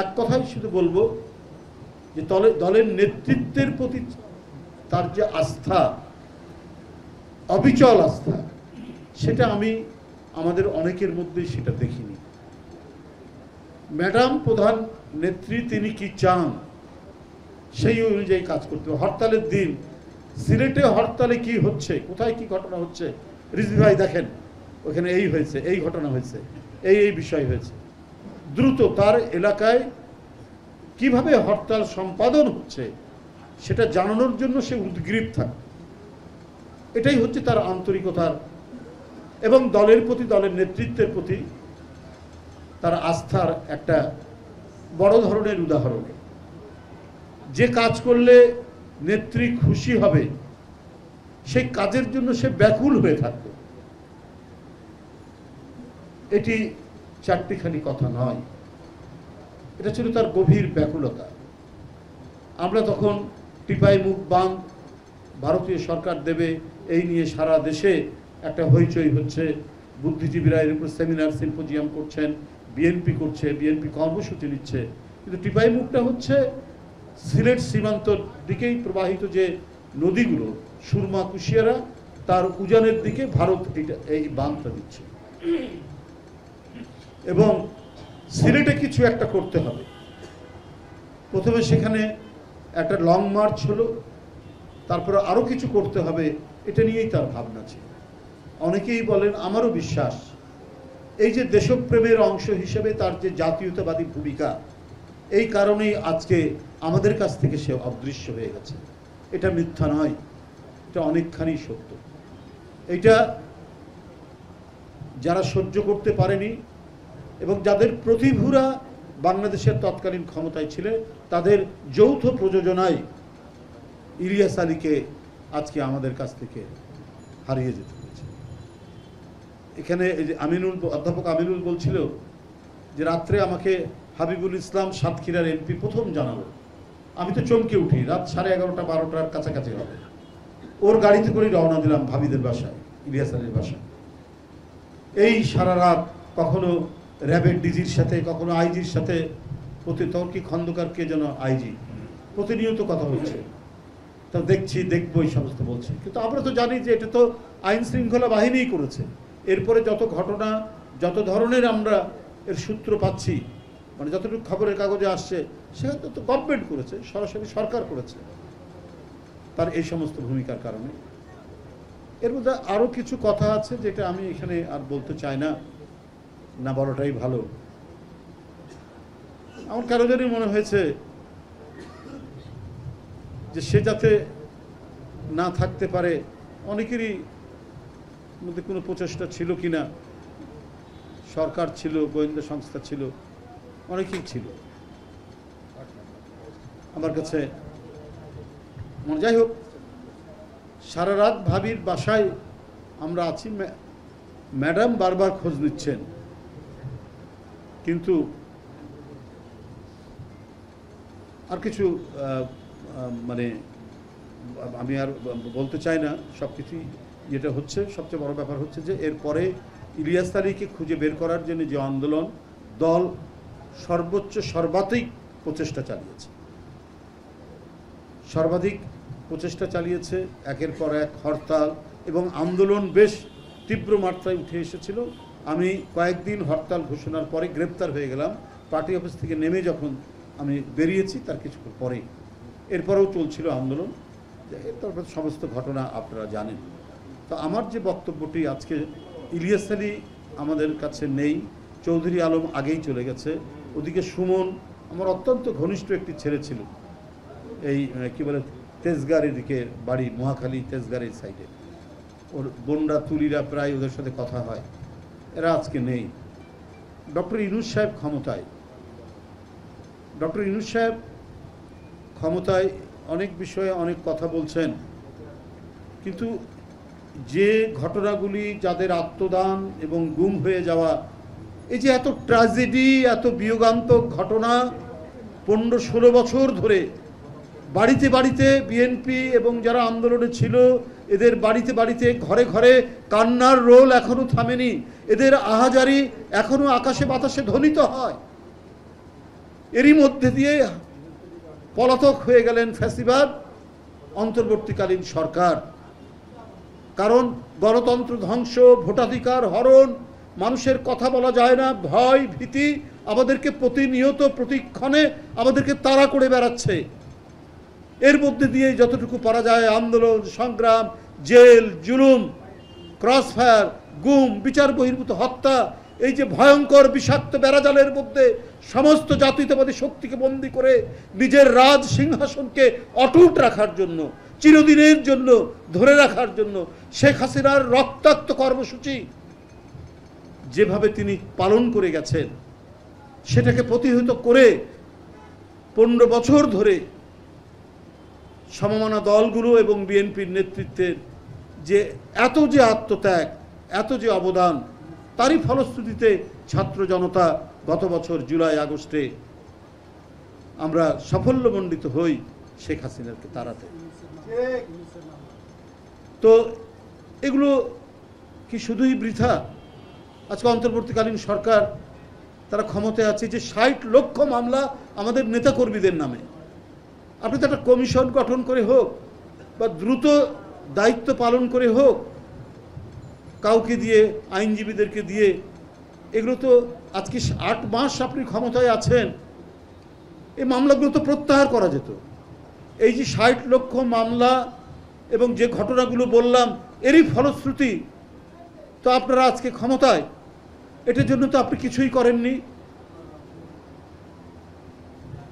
এক কথাই শুধু বলবো যে দলের নেতৃত্বের প্রতি তার যে আস্থা, অবিচল আস্থা, সেটা আমি আমাদের অনেকের মধ্যেই সেটা দেখিনি। ম্যাডাম প্রধান নেত্রী তিনি কি চান সেই অনুযায়ী কাজ করতে হবে। হরতালের দিন সিলেটে হরতালে কি হচ্ছে, কোথায় কি ঘটনা হচ্ছে, রিজভী ভাই দেখেন ওখানে এই হয়েছে, এই ঘটনা হয়েছে, এই বিষয় হয়েছে, দ্রুত তার এলাকায় কিভাবে হরতাল সম্পাদন হচ্ছে সেটা জানানোর জন্য সে উদ্গ্রীব থাকে। এটাই হচ্ছে তার আন্তরিকতার এবং দলের প্রতি, দলের নেতৃত্বের প্রতি তার আস্থার একটা বড় ধরনের উদাহরণ। যে কাজ করলে নেত্রী খুশি হবে সেই কাজের জন্য সে ব্যাকুল হয়ে থাকবে। এটি চারটিখানি কথা নয়, এটা ছিল তার গভীর ব্যাকুলতা। আমরা তখন টিপাই মুখ বাঁধ ভারতীয় সরকার দেবে এই নিয়ে সারা দেশে একটা হইচই হচ্ছে, বুদ্ধিজীবীরা এর উপর সেমিনার সিম্পোজিয়াম করছেন, বিএনপি করছে, বিএনপি কর্মসূচি নিচ্ছে, কিন্তু টিপাই মুখটা হচ্ছে সিলেট সীমান্তর দিকেই প্রবাহিত যে নদীগুলো সুরমা কুশিয়ারা, তার উজানের দিকে ভারত এই বাঁধটা দিচ্ছে এবং সিলেটে কিছু একটা করতে হবে। প্রথমে সেখানে একটা লং মার্চ হলো, তারপরে আরো কিছু করতে হবে, এটা নিয়েই তার ভাবনা ছিল। অনেকেই বলেন, আমারও বিশ্বাস, এই যে দেশপ্রেমের অংশ হিসেবে তার যে জাতীয়তাবাদী ভূমিকা, এই কারণেই আজকে আমাদের কাছ থেকে সে অদৃশ্য হয়ে গেছে। এটা মিথ্যা নয়, এটা অনেকখানি সত্য। এটা যারা সহ্য করতে পারেনি এবং যাদের প্রতিভূরা বাংলাদেশের তৎকালীন ক্ষমতায় ছিলেন, তাদের যৌথ প্রযোজনায় ইলিয়াস আলীকে আজকে আমাদের কাছ থেকে হারিয়ে যেতে হয়েছে। এখানে অধ্যাপক আমিনুল বলছিল যে রাত্রে আমাকে হাবিবুল ইসলাম সাতক্ষীরার এমপি প্রথম জানালো। আমি তো চমকে উঠি, রাত 11:30 12টার কাছাকাছি হবে। ওর গাড়িতে করেই রওনা দিলাম ভাবিদের বাসায়, ইলিয়াস আলীর বাসায়। এই সারা রাত কখনো র্যাবের ডিজির সাথে, কখনো আইজির সাথে, তর্কি খন্দকারকে যেন আইজি, প্রতিনিয়ত কথা হচ্ছে। তা দেখছি, দেখবো, এই সমস্ত বলছে। কিন্তু আমরা তো জানি যে এটা তো আইন শৃঙ্খলা বাহিনীই করেছে। এরপরে যত ঘটনা, যত ধরনের আমরা এর সূত্র পাচ্ছি, মানে যতটুকু খবরের কাগজে আসছে, সেটা তো গভর্নমেন্ট করেছে, সরাসরি সরকার করেছে তার এই সমস্ত ভূমিকার কারণে। এর মধ্যে আরো কিছু কথা আছে যেটা আমি এখানে আর বলতে চাই না, না বড়টাই ভালো। আমার কারো জানি মনে হয়েছে যে সে যাতে না থাকতে পারে, অনেকেরই মধ্যে কোনো প্রচেষ্টা ছিল কিনা, সরকার ছিল, গোয়েন্দা সংস্থা ছিল, অনেকেই ছিল। আমার কাছে যাই হোক, সারা রাত ভাবির বাসায় আমরা আছি, ম্যাডাম বারবার খোঁজ নিচ্ছেন, কিন্তু আর কিছু মানে আমি আর বলতে চাই না সব কিছুই। যেটা হচ্ছে সবচেয়ে বড় ব্যাপার হচ্ছে যে এরপরে ইলিয়াস আলীকে খুঁজে বের করার জন্য যে আন্দোলন, দল সর্বাধিক প্রচেষ্টা চালিয়েছে, সর্বাধিক প্রচেষ্টা চালিয়েছে। একের পর এক হরতাল এবং আন্দোলন বেশ তীব্র মাত্রায় উঠে এসেছিল। আমি কয়েকদিন হরতাল ঘোষণার পরে গ্রেপ্তার হয়ে গেলাম। পার্টি অফিস থেকে নেমে যখন আমি বেরিয়েছি তার কিছুক্ষণ পরে, এরপরেও চলছিল আন্দোলন। তারপর সমস্ত ঘটনা আপনারা জানেন। তো আমার যে বক্তব্যটি আজকে, ইলিয়াস আলী আমাদের কাছে নেই, চৌধুরী আলম আগেই চলে গেছে। ওদিকে সুমন আমার অত্যন্ত ঘনিষ্ঠ একটি ছেলে ছিল, এই কি বলে তেজগাঁর এদিকে বাড়ি, মহাখালী তেজগাঁর সাইডে। ওর বোনরা তুলিরা প্রায় ওদের সাথে কথা হয়, এরা আজকে নেই। ডক্টর ইউনূস সাহেব ক্ষমতায়, ডক্টর ইউনূস সাহেব ক্ষমতায় অনেক বিষয়ে অনেক কথা বলছেন, কিন্তু যে ঘটনাগুলি, যাদের আত্মদান এবং গুম হয়ে যাওয়া, এই যে এত ট্র্যাজেডি, এত বিয়োগান্তক ঘটনা, 15-16 বছর ধরে বাড়িতে বাড়িতে বিএনপি এবং যারা আন্দোলনে ছিল এদের বাড়িতে বাড়িতে, ঘরে ঘরে কান্নার রোল এখনো থামেনি। এদের আহাজারি এখনো আকাশে বাতাসে ধ্বনিত হয়। এরই মধ্যে দিয়ে পলাতক হয়ে গেলেন ফ্যাসিবাদ অন্তর্বর্তীকালীন সরকার। কারণ গণতন্ত্র ধ্বংস, ভোটাধিকার হরণ, মানুষের কথা বলা যায় না, ভয় ভীতি আমাদেরকে প্রতিনিয়ত প্রতিক্ষণে আমাদেরকে তাড়া করে বেড়াচ্ছে। এর মধ্যে দিয়ে যতটুকু পারা যায় আন্দোলন সংগ্রাম, জেল জুলুম, ক্রসফায়ার, গুম, বিচার বহির্ভূত হত্যা, এই যে ভয়ঙ্কর বিষাক্ত বেড়াজালের মধ্যে সমস্ত জাতীয়তাবাদী শক্তিকে বন্দী করে নিজের রাজ সিংহাসনকে অটুট রাখার জন্য, চিরদিনের জন্য ধরে রাখার জন্য শেখ হাসিনার রক্তাক্ত কর্মসূচি যেভাবে তিনি পালন করে গেছেন, সেটাকে প্রতিহত করে 15 বছর ধরে সমমনা দলগুলো এবং বিএনপির নেতৃত্বের যে এত যে আত্মত্যাগ, এত যে অবদান, তারই ফলশ্রুতিতে ছাত্র জনতা গত বছর জুলাই আগস্টে আমরা সাফল্যমণ্ডিত হই শেখ হাসিনাকে তাড়াতে। তো এগুলো কি শুধুই বৃথা? আজকে অন্তর্বর্তীকালীন সরকার তারা ক্ষমতায় আছে যে 60 লক্ষ মামলা আমাদের নেতাকর্মীদের নামে। আপনি তো একটা কমিশন গঠন করে হোক বা দ্রুত দায়িত্ব পালন করে হোক, কাউকে দিয়ে, আইনজীবীদেরকে দিয়ে, এগুলো তো আজকে 8 মাস আপনি ক্ষমতায় আছেন, এই মামলাগুলো তো প্রত্যাহার করা যেত। এই যে 60 লক্ষ মামলা এবং যে ঘটনাগুলো বললাম, এরই ফলশ্রুতি তো আপনারা আজকে ক্ষমতায়। এটার জন্য তো আপনি কিছুই করেননি।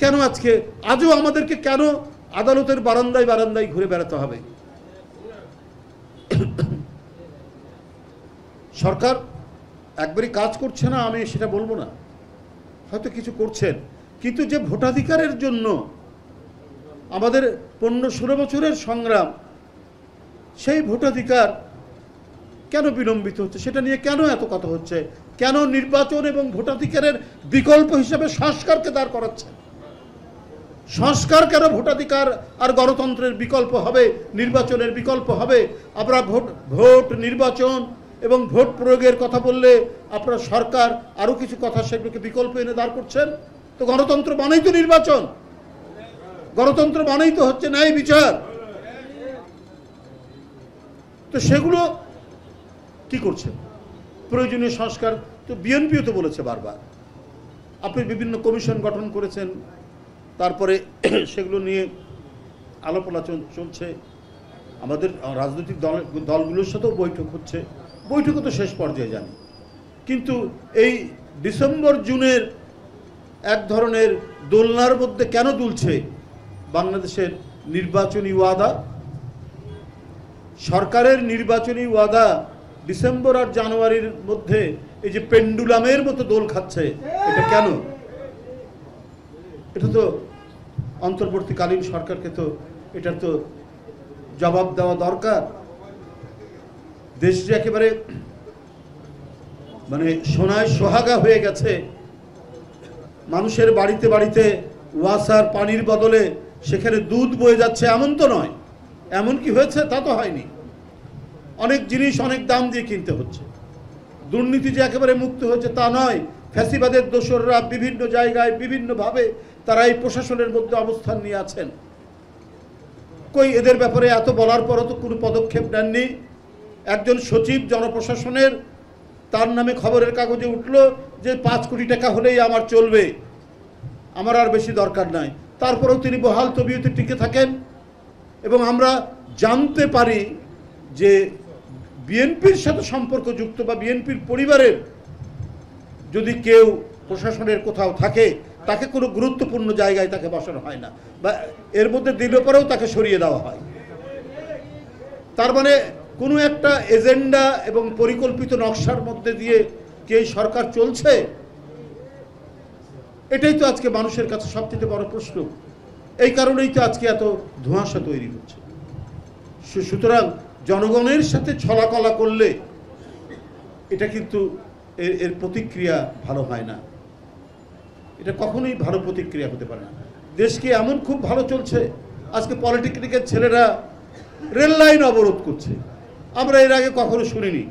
কেন আজকে আজও আমাদেরকে কেন আদালতের বারান্দায় বারান্দায় ঘুরে বেড়াতে হবে? সরকার একবারই কাজ করছে না আমি সেটা বলবো না, হয়তো কিছু করছেন, কিন্তু যে ভোটাধিকারের জন্য আমাদের 15-16 বছরের সংগ্রাম, সেই ভোটাধিকার কেন বিলম্বিত হচ্ছে? সেটা নিয়ে কেন এত কথা হচ্ছে? কেন নির্বাচন এবং ভোটাধিকারের বিকল্প হিসেবে সংস্কারকে দাঁড় করাচ্ছেন? সংস্কার কেন ভোটাধিকার আর গণতন্ত্রের বিকল্প হবে, নির্বাচনের বিকল্প হবে? আপনারা ভোট নির্বাচন এবং ভোট প্রয়োগের কথা বললে আপনারা সরকার আরও কিছু কথা সেগুলোকে বিকল্প এনে দাঁড় করছেন। তো গণতন্ত্র মানেই তো নির্বাচন, গণতন্ত্র মানেই তো হচ্ছে ন্যায় বিচার। তো সেগুলো কি করছেন? প্রয়োজনীয় সংস্কার তো বিএনপিও তো বলেছে বারবার। আপনি বিভিন্ন কমিশন গঠন করেছেন, তারপরে সেগুলো নিয়ে আলাপ আলোচনা চলছে, আমাদের রাজনৈতিক দলগুলোর সাথেও বৈঠক হচ্ছে, বৈঠকও তো শেষ পর্যায়ে জানি। কিন্তু এই ডিসেম্বর জুনের এক ধরনের দোলনার মধ্যে কেন দুলছে বাংলাদেশের নির্বাচনী ওয়াদা? সরকারের নির্বাচনী ওয়াদা ডিসেম্বর আর জানুয়ারির মধ্যে এই যে পেন্ডুলামের মতো দোল খাচ্ছে, এটা কেন? এটা তো অন্তর্বর্তীকালীন সরকারকে তো এটার তো জবাব দেওয়া দরকার। দেশ যে একেবারে মানে সোনায় সোহাগা হয়ে গেছে, মানুষের বাড়িতে বাড়িতে ওয়াসার পানির বদলে সেখানে দুধ বয়ে যাচ্ছে, এমন তো নয়। এমন কি হয়েছে? তা তো হয়নি। অনেক জিনিস অনেক দাম দিয়ে কিনতে হচ্ছে। দুর্নীতি যে একেবারে মুক্ত হয়েছে তা নয়। ফ্যাসিবাদের দোসররা বিভিন্ন জায়গায় বিভিন্নভাবে তারা এই প্রশাসনের মধ্যে অবস্থান নিয়ে আছেন। কই এদের ব্যাপারে এত বলার পরও তো কোনো পদক্ষেপ নেননি। একজন সচিব জনপ্রশাসনের, তার নামে খবরের কাগজে উঠল যে 5 কোটি টাকা হলেই আমার চলবে, আমার আর বেশি দরকার নাই। তারপরেও তিনি বহাল তবিয়তে টিকে থাকেন। এবং আমরা জানতে পারি যে বিএনপির সাথে সম্পর্কযুক্ত বা বিএনপির পরিবারের যদি কেউ প্রশাসনের কোথাও থাকে, তাকে কোনো গুরুত্বপূর্ণ জায়গায় তাকে বসানো হয় না, বা এর মধ্যে দিলে পরেও তাকে সরিয়ে দেওয়া হয়। তার মানে কোনো একটা এজেন্ডা এবং পরিকল্পিত নকশার মধ্যে দিয়ে কি এই সরকার চলছে? এটাই তো আজকে মানুষের কাছে সবচেয়ে বড় প্রশ্ন। এই কারণেই তো আজকে এত ধোঁয়াশা তৈরি হচ্ছে। সুতরাং জনগণের সাথে ছলাকলা করলে এটা কিন্তু এর প্রতিক্রিয়া ভালো হয় না। এটা কখনোই ভালো প্রতিক্রিয়া হতে পারে না। দেশকে এমন খুব ভালো চলছে, আজকে পলিটেকনিকের ছেলেরা রেল লাইন অবরোধ করছে। আমরা এর আগে কখনো শুনিনি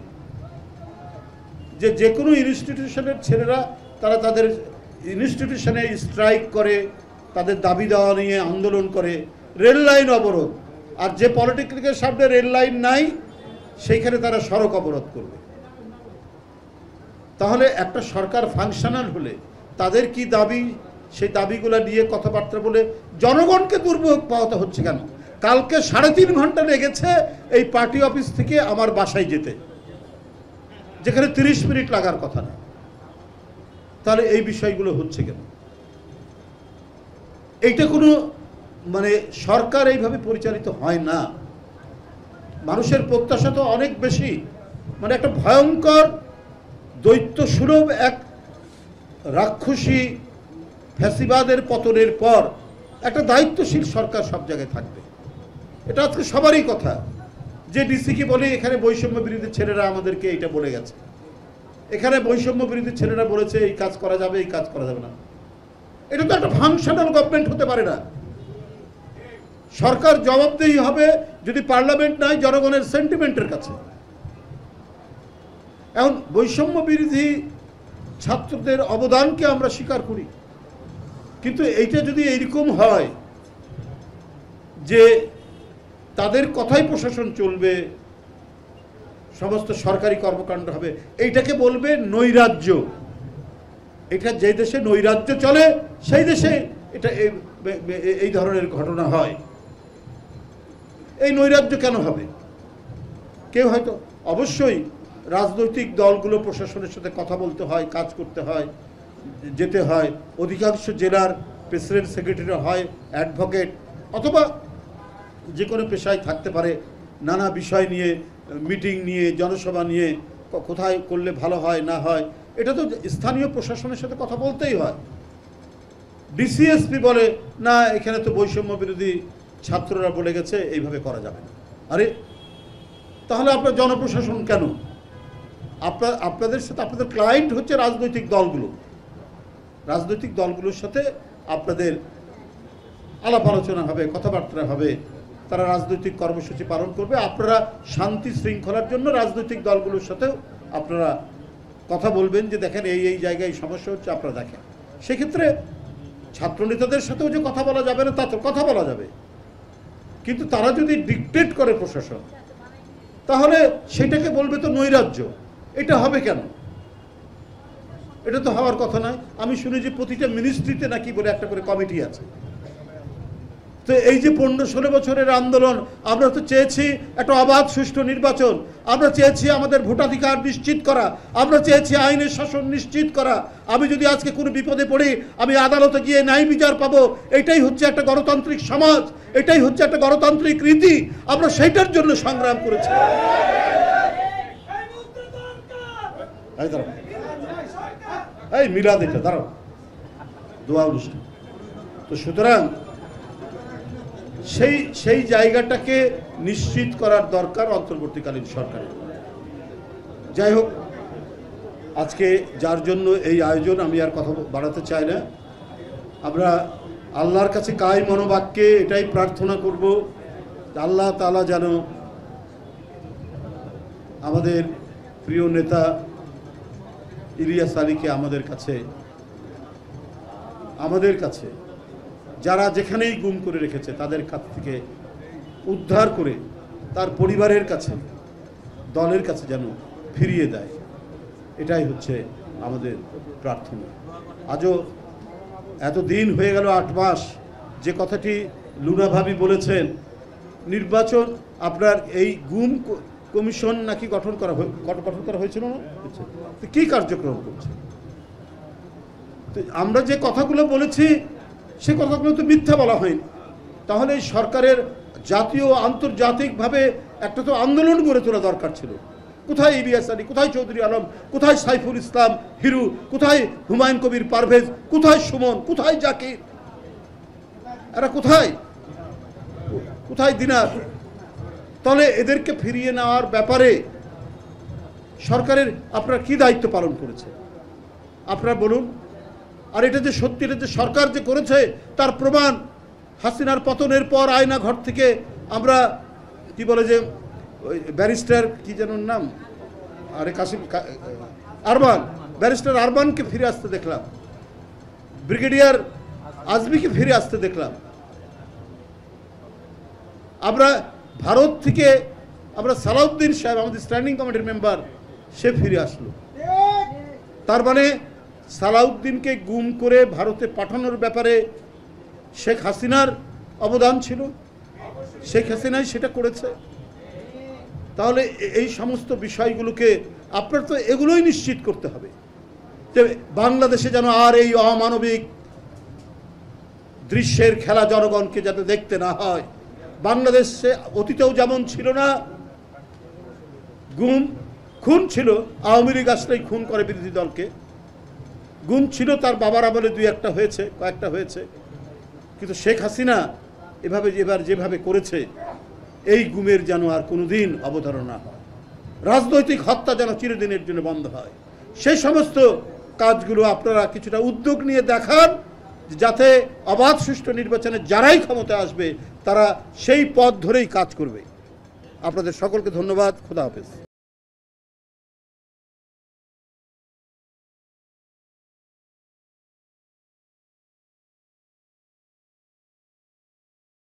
যে কোনো ইনস্টিটিউশনের ছেলেরা তারা তাদের ইনস্টিটিউশনে স্ট্রাইক করে, তাদের দাবি দেওয়া নিয়ে আন্দোলন করে, রেল লাইন অবরোধ, আর যে পলিটেকনিকের সামনে রেল লাইন নাই সেইখানে তারা সড়ক অবরোধ করবে। তাহলে একটা সরকার ফাংশনাল হলে তাদের কি দাবি, সেই দাবিগুলো নিয়ে কথাবার্তা বলে জনগণকে দুর্ভোগ পাওয়াতে হচ্ছে কেন? কালকে 3.5 ঘন্টা লেগেছে এই পার্টি অফিস থেকে আমার বাসায় যেতে, যেখানে 30 মিনিট লাগার কথা না। তাহলে এই বিষয়গুলো হচ্ছে কেন? এইটা কোনো মানে সরকার এইভাবে পরিচালিত হয় না। মানুষের প্রত্যাশা তো অনেক বেশি, মানে একটা ভয়ঙ্কর দৈত্য সুলভ এক রাক্ষসী ফ্যাসিবাদের পতনের পর একটা দায়িত্বশীল সরকার সব জায়গায় থাকবে, এটা আজকে সবারই কথা। যে ডিসিকে বলে এখানে বৈষম্য বিরোধী ছেলেরা আমাদেরকে এইটা বলে গেছে, এখানে বৈষম্য বিরোধী ছেলেরা বলেছে এই কাজ করা যাবে, এই কাজ করা যাবে না। এটা তো একটা ফাংশনাল গভর্নমেন্ট হতে পারে না। সরকার জবাবদেহি হবে যদি পার্লামেন্ট নাই জনগণের সেন্টিমেন্টের কাছে। এখন বৈষম্য বিরোধী ছাত্রদের অবদানকে আমরা স্বীকার করি, কিন্তু এইটা যদি এইরকম হয় যে তাদের কথাই প্রশাসন চলবে, সমস্ত সরকারি কর্মকাণ্ড হবে, এইটাকে বলবে নৈরাজ্য। এটা যে দেশে নৈরাজ্য চলে সেই দেশে এটা এই ধরনের ঘটনা হয়। এই নৈরাজ্য কেন হবে? কেউ হয়তো অবশ্যই রাজনৈতিক দলগুলো প্রশাসনের সাথে কথা বলতে হয়, কাজ করতে হয়, যেতে হয়। অধিকাংশ জেলার প্রেসিডেন্ট সেক্রেটারি হয় অ্যাডভোকেট, অথবা যে কোনো পেশায় থাকতে পারে। নানা বিষয় নিয়ে মিটিং নিয়ে, জনসভা নিয়ে কোথায় করলে ভালো হয় না হয়, এটা তো স্থানীয় প্রশাসনের সাথে কথা বলতেই হয়। ডিসিএসপি বলে না, এখানে তো বৈষম্য বিরোধী ছাত্ররা বলে গেছে এইভাবে করা যাবে না। আরে তাহলে আপনার জনপ্রশাসন কেন? আপনাদের সাথে, আপনাদের ক্লায়েন্ট হচ্ছে রাজনৈতিক দলগুলো। রাজনৈতিক দলগুলোর সাথে আপনাদের আলাপ আলোচনা হবে, কথাবার্তা হবে, তারা রাজনৈতিক কর্মসূচি পালন করবে। আপনারা শান্তি শৃঙ্খলার জন্য রাজনৈতিক দলগুলোর সাথেও আপনারা কথা বলবেন যে দেখেন এই এই জায়গায় সমস্যা হচ্ছে, আপনারা দেখেন। সেক্ষেত্রে ছাত্রনেতাদের সাথেও যে কথা বলা যাবে না তা তো কথা বলা যাবে, কিন্তু তারা যদি ডিকটেট করে প্রশাসন, তাহলে সেটাকে বলবে তো নৈরাজ্য। এটা হবে কেন? এটা তো হওয়ার কথা নয়। আমি শুনি যে প্রতিটা মিনিস্ট্রিতে নাকি বলে একটা করে কমিটি আছে। তো এই যে 15-16 বছরের আন্দোলন, আমরা তো চেয়েছি একটা অবাধ সুষ্ঠু নির্বাচন, আমরা চেয়েছি আমাদের ভোটাধিকার নিশ্চিত করা, আমরা চেয়েছি আইনের শাসন নিশ্চিত করা। আমি যদি আজকে কোনো বিপদে পড়ি আমি আদালতে গিয়ে ন্যায় বিচার পাবো, এটাই হচ্ছে একটা গণতান্ত্রিক সমাজ, এটাই হচ্ছে একটা গণতান্ত্রিক রীতি। আমরা সেইটার জন্য সংগ্রাম করেছি। এই মিলাদ, এটা দাঁড়াও, দোয়া অনুষ্ঠান। তো সুতরাং সেই জায়গাটাকে নিশ্চিত করার দরকার অন্তর্বর্তীকালীন সরকারের। যাই হোক, আজকে যার জন্য এই আয়োজন, আমি আর কথা বাড়াতে চাই না। আমরা আল্লাহর কাছে কায় মনোবাক্যে এটাই প্রার্থনা করব, আল্লাহ তাআলা যেন আমাদের প্রিয় নেতা ইলিয়াস আলীকে আমাদের কাছে যারা যেখানেই গুম করে রেখেছে তাদের কাছ থেকে উদ্ধার করে তার পরিবারের কাছে, দলের কাছে যেন ফিরিয়ে দেয়, এটাই হচ্ছে আমাদের প্রার্থনা। আজও এত দিন হয়ে গেল, 8 মাস, যে কথাটি লুনা ভাবি বলেছেন, নির্বাচন আপনার এই গুম কমিশন নাকি গঠন করা হয়েছিল না, কি কার্যক্রম করছে? তো আমরা যে কথাগুলো বলেছি সে কথাগুলো তো মিথ্যা বলা হয়নি। তাহলে এই সরকারের জাতীয় আন্তর্জাতিকভাবে একটা তো আন্দোলন গড়ে তোলা দরকার ছিল। কোথায় ইলিয়াস আলী, কোথায় চৌধুরী আলম, কোথায় সাইফুল ইসলাম হিরু, কোথায় হুমায়ুন কবির পারভেজ, কোথায় সুমন, কোথায় জাকির, এরা কোথায় দিনার? তাহলে এদেরকে ফিরিয়ে নেওয়ার ব্যাপারে সরকারের আপনারা কি দায়িত্ব পালন করেছে আপনারা বলুন। আর এটা যে সত্যি, এটা যে সরকার যে করেছে তার প্রমাণ হাসিনার পতনের পর আয়না ঘর থেকে আমরা কি বলে যে ওই ব্যারিস্টার কি যেন নাম, আরে কাসিম আরমান, ব্যারিস্টার আরমানকে ফিরে আসতে দেখলাম। ব্রিগেডিয়ার আজমিকে ফিরে আসতে দেখলাম। আমরা ভারত থেকে আমরা সালাউদ্দিন সাহেব, আমাদের স্ট্যান্ডিং কমিটির মেম্বার, সে ফিরে আসলো। তার মানে সালাউদ্দিনকে গুম করে ভারতে পাঠানোর ব্যাপারে শেখ হাসিনার অবদান ছিল, শেখ হাসিনাই সেটা করেছে। তাহলে এই সমস্ত বিষয়গুলোকে আপনার তো এগুলোই নিশ্চিত করতে হবে যে বাংলাদেশে যেন আর এই অমানবিক দৃশ্যের খেলা জনগণকে যাতে দেখতে না হয়। বাংলাদেশে অতীতেও যেমন ছিল না, গুম খুন ছিল, আওয়ামী লীগ আসলেই খুন করে বিরোধী দলকে, গুম ছিল তার বাবার আমলে দুই একটা হয়েছে, কয়েকটা হয়েছে, কিন্তু শেখ হাসিনা এবার যেভাবে করেছে, এই গুমের যেন আর কোনোদিন অবধারণা হয়। রাজনৈতিক হত্যা যেন চিরদিনের জন্য বন্ধ হয়। সেই সমস্ত কাজগুলো আপনারা কিছুটা উদ্যোগ নিয়ে দেখান, যাতে অবাধ সুষ্ঠু নির্বাচনে যারাই ক্ষমতায় আসবে তারা সেই পথ ধরেই কাজ করবে। আপনাদের সকলকে ধন্যবাদ। খোদা হাফেজ।